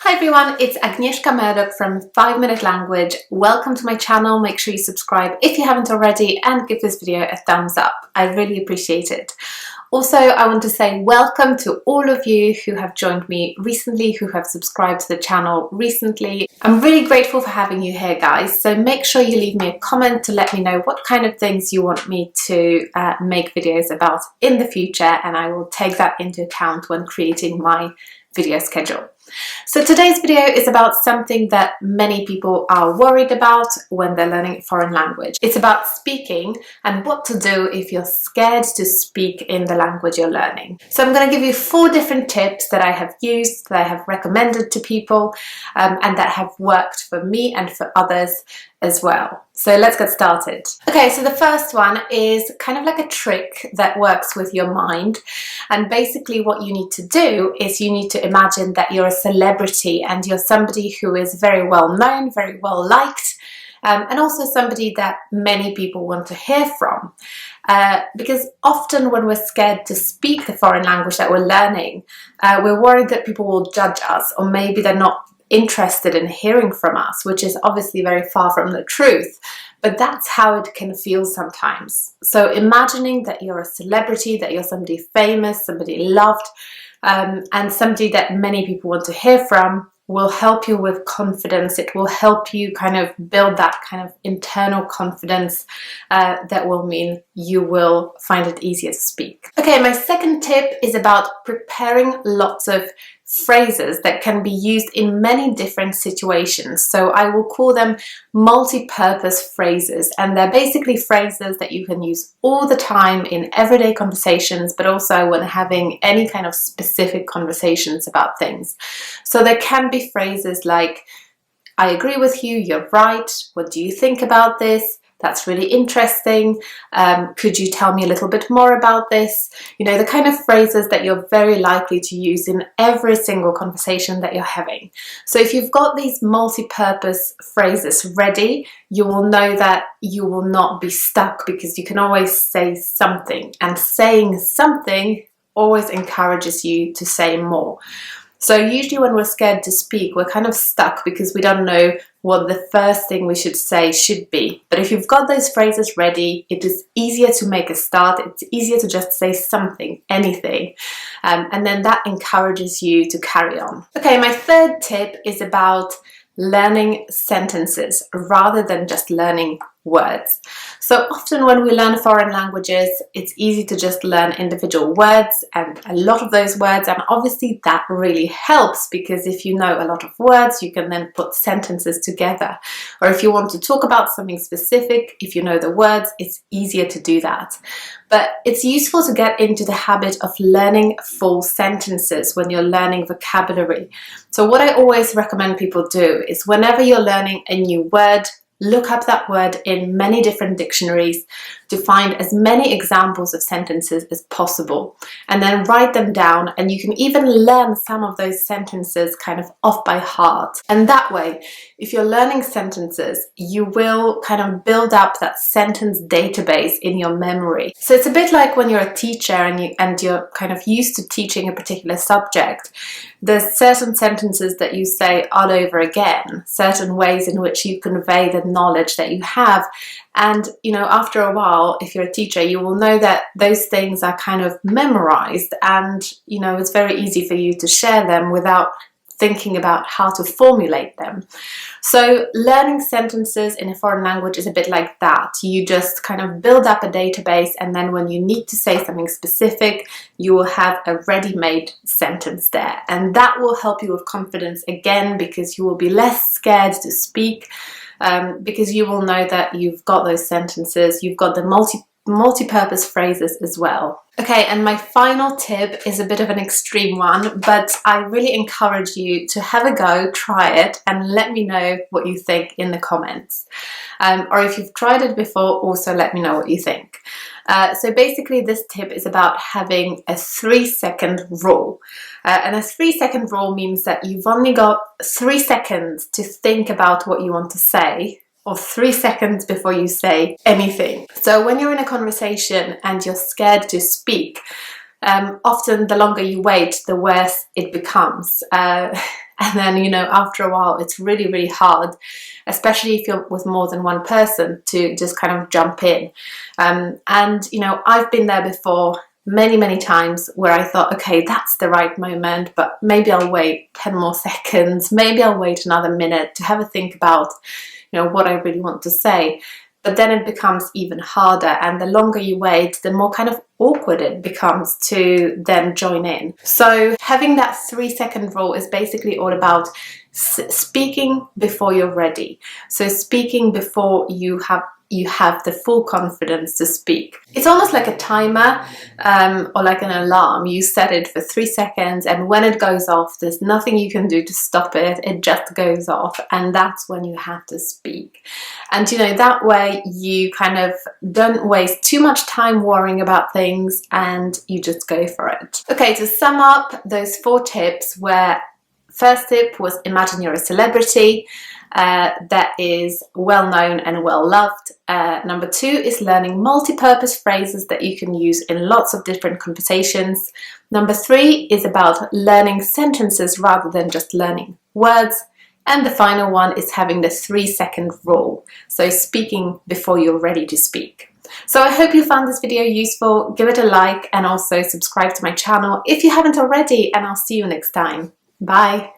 Hi everyone, it's Agnieszka from 5 Minute Language. Welcome to my channel. Make sure you subscribe if you haven't already and give this video a thumbs up. I really appreciate it. Also, I want to say welcome to all of you who have joined me recently, who have subscribed to the channel recently. I'm really grateful for having you here, guys. So make sure you leave me a comment to let me know what kind of things you want me to make videos about in the future, and I will take that into account when creating my video schedule. So today's video is about something that many people are worried about when they're learning a foreign language. It's about speaking and what to do if you're scared to speak in the language you're learning. So I'm going to give you 4 different tips that I have used, that I have recommended to people, and that have worked for me and for others as well. So let's get started. Okay, so the first one is kind of like a trick that works with your mind. And basically what you need to do is you need to imagine that you're a celebrity and you're somebody who is very well known, very well liked, and also somebody that many people want to hear from. Because often when we're scared to speak the foreign language that we're learning, we're worried that people will judge us, or maybe they're not interested in hearing from us, which is obviously very far from the truth, but that's how it can feel sometimes. So imagining that you're a celebrity, that you're somebody famous, somebody loved, and somebody that many people want to hear from will help you with confidence. It will help you kind of build that kind of internal confidence that will mean you will find it easier to speak. Okay, my second tip is about preparing lots of phrases that can be used in many different situations. So I will call them multi-purpose phrases, and they're basically phrases that you can use all the time in everyday conversations, but also when having any kind of specific conversations about things. So there can be phrases like, I agree with you, you're right, what do you think about this? That's really interesting. Could you tell me a little bit more about this? You know, the kind of phrases that you're very likely to use in every single conversation that you're having. So if you've got these multi-purpose phrases ready, you will know that you will not be stuck, because you can always say something, and saying something always encourages you to say more. So usually when we're scared to speak, we're kind of stuck because we don't know what the first thing we should say should be. But if you've got those phrases ready, it is easier to make a start. It's easier to just say something, anything. And then that encourages you to carry on. Okay, my third tip is about learning sentences rather than just learning words. So often when we learn foreign languages, it's easy to just learn individual words and a lot of those words, and obviously that really helps, because if you know a lot of words, you can then put sentences together. Or if you want to talk about something specific, if you know the words, it's easier to do that. But it's useful to get into the habit of learning full sentences when you're learning vocabulary. So what I always recommend people do is, whenever you're learning a new word, look up that word in many different dictionaries to find as many examples of sentences as possible, and then write them down, and you can even learn some of those sentences kind of off by heart. And that way, if you're learning sentences, you will kind of build up that sentence database in your memory. So it's a bit like when you're a teacher and you're kind of used to teaching a particular subject. There's certain sentences that you say all over again, certain ways in which you convey the knowledge that you have. And, you know, after a while, if you're a teacher, you will know that those things are kind of memorized, and, you know, it's very easy for you to share them without thinking about how to formulate them. So learning sentences in a foreign language is a bit like that. You just kind of build up a database, and then when you need to say something specific, you will have a ready-made sentence there. And that will help you with confidence again, because you will be less scared to speak, because you will know that you've got those sentences, you've got the multi-purpose phrases as well. Okay, and my final tip is a bit of an extreme one, but I really encourage you to have a go, try it, and let me know what you think in the comments. Or if you've tried it before, also let me know what you think. So basically this tip is about having a 3-second rule. And a 3-second rule means that you've only got 3 seconds to think about what you want to say, or 3 seconds before you say anything. So when you're in a conversation and you're scared to speak, often the longer you wait, the worse it becomes. And then, you know, after a while, it's really, really hard, especially if you're with more than one person, to just kind of jump in. And, you know, I've been there before many times where I thought, okay, that's the right moment, but maybe I'll wait 10 more seconds, maybe I'll wait another minute to have a think about, you know, what I really want to say. But then it becomes even harder, and the longer you wait, the more kind of awkward it becomes to then join in. So having that 3-second rule is basically all about speaking before you're ready. So speaking before you have the full confidence to speak. It's almost like a timer or like an alarm. You set it for 3 seconds, and when it goes off, there's nothing you can do to stop it. It just goes off, and that's when you have to speak. And you know, that way you kind of don't waste too much time worrying about things, and you just go for it. Okay, to sum up those 4 tips, where first tip was imagine you're a celebrity that is well known and well loved. Number 2 is learning multi-purpose phrases that you can use in lots of different conversations. Number 3 is about learning sentences rather than just learning words. And the final one is having the 3-second rule, so speaking before you're ready to speak. So I hope you found this video useful. Give it a like and also subscribe to my channel if you haven't already, and I'll see you next time. Bye!